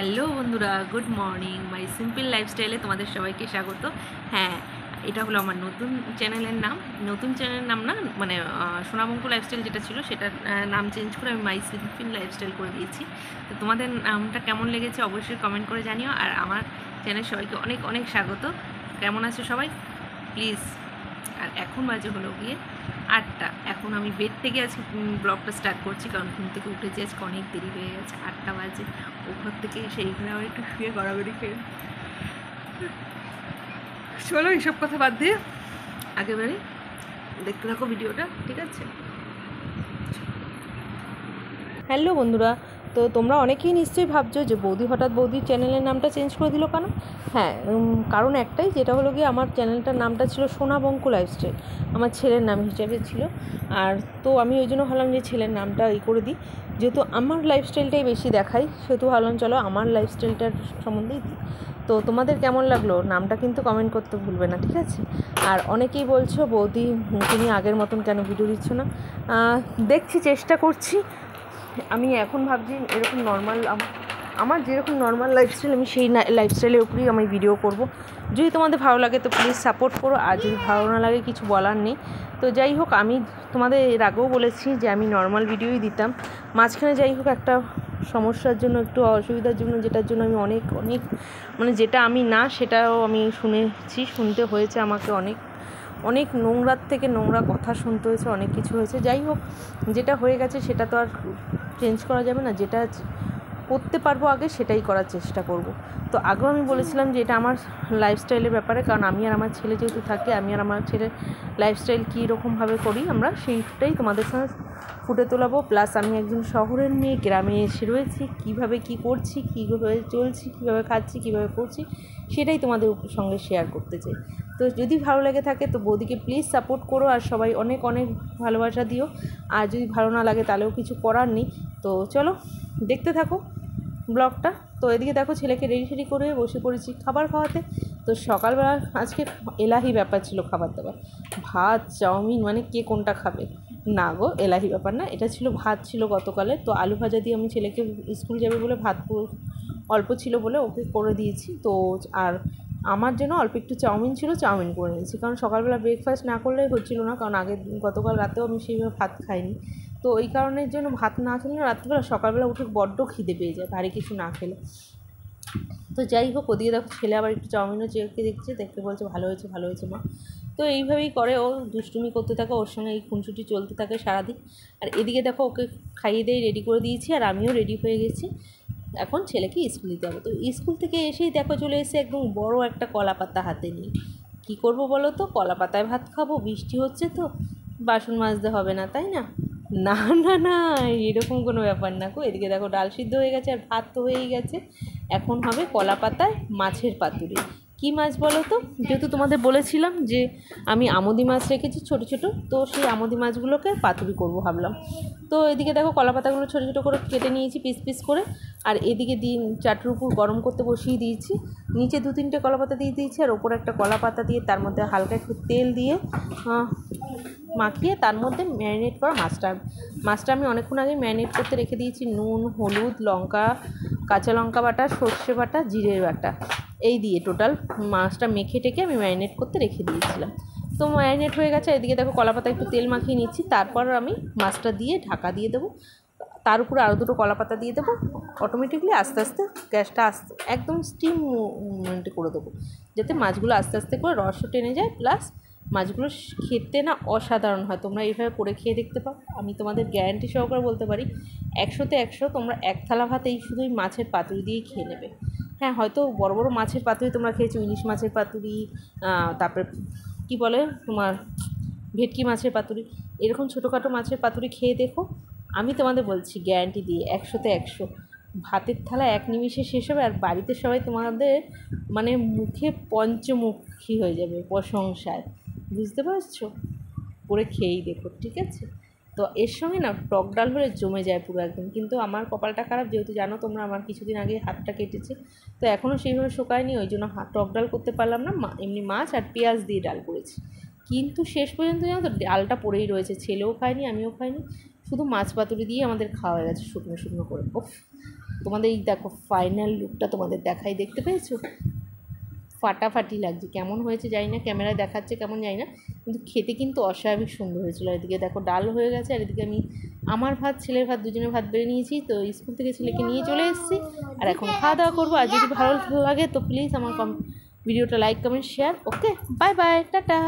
Hello বন্ধুরা, good morning. মাই simple লাইফস্টাইলে তোমাদের সবাইকে স্বাগত। হ্যাঁ, এটা হলো আমার নতুন চ্যানেলের নাম। নতুন চ্যানেলের নাম না, মানে সোনাবঙ্ক লাইফস্টাইল যেটা ছিল সেটার নাম চেঞ্জ করে আমি মাই সিম্পল লাইফস্টাইল করে দিয়েছি। তো তোমাদের নামটা কেমন লেগেছে অবশ্যই কমেন্ট করে জানিও। আর আমার চ্যানেল সবাইকে অনেক অনেক স্বাগত। কেমন আছো সবাই প্লিজ। আর এখন বাজে হলো গিয়ে 8টা। এখন আমি বেড থেকে আজকে ব্লগটা স্টার্ট করছি, কারণ ঘুম থেকে উঠেছি আজকে অনেক দেরি হয়ে গেছে। 8টা বাজে। ও ঘর থেকে সেই ঘরে আবার একটু শুয়ে গড়াগড়ি খেয়ে চলো এইসব কথা বাদ দিয়ে আগে বাড়ি দেখতে থাকো ভিডিওটা, ঠিক আছে? হ্যালো বন্ধুরা, তো তোমরা অনেকেই নিশ্চয়ই ভাবছো যে বৌদি হঠাৎ বৌদির চ্যানেলের নামটা চেঞ্জ করে দিল কেন। হ্যাঁ, কারণ একটাই, যেটা হলো গিয়ে আমার চ্যানেলটার নামটা ছিল সোনাবঙ্ক লাইফস্টাইল, আমার ছেলের নাম হিসেবে ছিল। আর তো আমি ওই জন্য ভাবলাম যে ছেলের নামটা করে দিই, যেহেতু আমার লাইফস্টাইলটাই বেশি দেখাই, সেহেতু ভাবলাম চলো আমার লাইফস্টাইলটার সম্বন্ধেই দিই। তো তোমাদের কেমন লাগলো নামটা কিন্তু কমেন্ট করতে ভুলবে না, ঠিক আছে? আর অনেকেই বলছো বৌদি তুমি আগের মতন কেন ভিডিও দিচ্ছ না। দেখছি, চেষ্টা করছি। আমি এখন ভাবছি এরকম নর্মাল আমার যেরকম নর্মাল লাইফস্টাইল, আমি সেই লাইফস্টাইলের উপরেই আমি ভিডিও করব। যদি তোমাদের ভালো লাগে তো প্লিজ সাপোর্ট করো, আর যদি ভালো না লাগে কিছু বলার নেই। তো যাই হোক, আমি তোমাদের এর আগেও বলেছি যে আমি নর্মাল ভিডিওই দিতাম। মাঝখানে যাই হোক একটা সমস্যার জন্য, একটু অসুবিধার জন্য, যেটার জন্য আমি অনেক অনেক মানে যেটা আমি না সেটাও আমি শুনতে হয়েছে আমাকে। অনেক অনেক নোংরার থেকে নোংরা কথা শুনতে হয়েছে, অনেক কিছু হয়েছে। যাই হোক, যেটা হয়ে গেছে সেটা তো আর চেঞ্জ করা যাবে না। যেটা করতে পারবো আগে সেটাই করার চেষ্টা করব। তো আগেও আমি বলেছিলাম যে এটা আমার লাইফস্টাইলের ব্যাপারে, কারণ আমি আর আমার ছেলে যেহেতু থাকি, আমি আর আমার ছেলের লাইফস্টাইল কীরকমভাবে করি আমরা, সেইটাই তোমাদের সঙ্গে ফুটে তোলাবো। প্লাস আমি একজন শহরের মেয়ে, গ্রামে এসে রয়েছি, কীভাবে কী করছি, কীভাবে চলছি, কীভাবে খাচ্ছি, কীভাবে করছি, সেটাই তোমাদের সঙ্গে শেয়ার করতে চাই। তো যদি ভালো লেগে থাকে তো বৌদিকে প্লিজ সাপোর্ট করো, আর সবাই অনেক অনেক ভালোবাসা দিও। আর যদি ভালো না লাগে তাহলেও কিছু করার নেই। তো চলো দেখতে থাকো ব্লগটা। তো এদিকে দেখো ছেলেকে রেডি করে বসে পড়েছি খাবার খাওয়াতে। তো সকালবেলা আজকে এলাহি ব্যাপার ছিল খাবার দাবার, ভাত চাউমিন, মানে কে কোনটা খাবে। না গো, এলাহি ব্যাপার না, এটা ছিল ভাত ছিল গতকালে। তো আলু ভাজা দিয়ে আমি ছেলেকে স্কুল যাবে বলে ভাত অল্প ছিল বলে ওকে করে দিয়েছি। তো আর আমার জন্য অল্প একটু চাউমিন ছিল, চাউমিন করে নিয়েছি, কারণ সকালবেলা ব্রেকফাস্ট না করলেই হচ্ছিল না, কারণ গতকাল রাতেও আমি সেইভাবে ভাত খাইনি। তো ওই কারণের জন্য ভাত না খেলে রাত্রিবেলা সকালবেলা উঠে বড্ড খিদে পেয়ে যায় ভারী কিছু না খেলে। তো যাই হোক, ওদিকে দেখো ছেলে আবার একটু চাউমিনও চেখে দেখছে, দেখতে বলছে ভালো হয়েছে ভালো হয়েছে মা। তো এইভাবেই করে ও, দুষ্টুমি করতে থাকে, ওর সঙ্গে এই খুনসুটি চলতে থাকে সারাদিন। আর এদিকে দেখো ওকে খাইয়ে দিয়ে রেডি করে দিয়েছি, আর আমিও রেডি হয়ে গেছি। এখন ছেলেকে স্কুল দিতে হবে। তো স্কুল থেকে এসেই দেখো চলে এসে একদম বড় একটা কলা পাতা হাতে নিয়ে। কী করবো বলো তো, কলা পাতায় ভাত খাবো, বৃষ্টি হচ্ছে তো বাসন মাজতে হবে না, তাই না? না না না, এরকম কোনো ব্যাপার না গো। এদিকে দেখো ডাল সিদ্ধ হয়ে গেছে, আর ভাত তো হয়েই গেছে। এখন হবে কলা পাতায় মাছের পাতুরি। কী মাছ বলো তো? যেহেতু তোমাদের বলেছিলাম যে আমি আমোদি মাছ রেখেছি ছোটো ছোটো, তো সেই আমোদি মাছগুলোকে পাতুরি করবো ভাবলাম। তো এদিকে দেখো কলা পাতাগুলো ছোটো ছোটো করে কেটে নিয়েছি পিস পিস করে। আর এদিকে চাটুর উপর গরম করতে বসিয়ে দিয়েছি। নিচে 2-3টে কলা পাতা দিয়ে দিয়েছি, আর ওপরে একটা কলা পাতা দিয়ে তার মধ্যে হালকা একটু তেল দিয়ে মাখিয়ে তার মধ্যে ম্যারিনেট করা মাছটা আমি অনেকক্ষণ আগে ম্যারিনেট করতে রেখে দিয়েছি। নুন, হলুদ, লঙ্কা, কাঁচা লঙ্কা বাটা, সর্ষে বাটা, জিরের বাটা, এই দিয়ে টোটাল মাছটা মেখে টেকে আমি ম্যারিনেট করতে রেখে দিয়েছিলাম। তো ম্যারিনেট হয়ে গেছে। এদিকে দেখো কলা পাতা একটু তেল মাখিয়ে নিচ্ছি, তারপর আমি মাছটা দিয়ে ঢাকা দিয়ে দেবো। তার উপরে আরও 2টো কলা পাতা দিয়ে দেবো। অটোমেটিকলি আস্তে আস্তে গ্যাসটা একদম স্টিম করে দেবো, যাতে মাছগুলো আস্তে আস্তে করে রসও টেনে যায়, প্লাস মাছগুলো খেতে না অসাধারণ হয়। তোমরা এইভাবে করে খেয়ে দেখতে পাও, আমি তোমাদের গ্যারান্টি সহকারে বলতে পারি 100তে 100 তোমরা এক থালা ভাত এই শুধুই মাছের পাতুরি দিয়েই খেয়ে নেবে। হ্যাঁ, হয়তো বড় বড় মাছের পাতুরি তোমরা খেয়েছো, ইলিশ মাছের পাতুরি, তারপরে কী বলে তোমার ভেটকি মাছের পাতুরি, এরকম ছোটোখাটো মাছের পাতুরি খেয়ে দেখো। আমি তোমাদের বলছি গ্যারান্টি দিয়ে 100তে 100 ভাতের থালা এক নিমিষে শেষ হবে, আর বাড়িতে সবাই তোমাদের মানে মুখে পঞ্চমুখী হয়ে যাবে প্রশংসায়। বুঝতে পারছো? করে খেয়েই দেখো, ঠিক আছে? তো এর সঙ্গে না টক ডাল হলে জমে যায় পুরো একদম। কিন্তু আমার কপালটা খারাপ, যেহেতু জানো তোমরা আমার কিছুদিন আগে হাতটা কেটেছে, তো এখনও সেইভাবে শোকায়নি, ওই জন্য টক ডাল করতে পারলাম না। এমনি মাছ আর পেঁয়াজ দিয়ে ডাল করেছি, কিন্তু শেষ পর্যন্ত জানো তো ডালটা পড়েই রয়েছে। ছেলেও খায়নি, আমিও খাইনি, শুধু মাছ পাতুরি দিয়ে আমাদের খাওয়া হয়ে গেছে শুকনো শুকনো করে। ওফ, তোমাদের এই দেখো ফাইনাল লুকটা তোমাদের দেখাই, দেখতে পেয়েছো? ফাটাফাটি লাগছে। কেমন হয়েছে জানি না, ক্যামেরায় দেখাচ্ছে কেমন জানি না, কিন্তু খেতে কিন্তু অস্বাভাবিক সুন্দর হয়েছিলো। এদিকে দেখো ডাল হয়ে গেছে, আর এদিকে আমি আমার ভাত, ছেলের ভাত, দুজনের ভাত বেড়ে নিয়েছি। তো স্কুল থেকে ছেলেকে নিয়ে চলে এসেছি, আর এখন খাওয়া দাওয়া করবো। আর যদি ভালো লাগে তো প্লিজ আমার ভিডিওটা লাইক, কমেন্ট, শেয়ার। ওকে, বাই বাই, টাটা।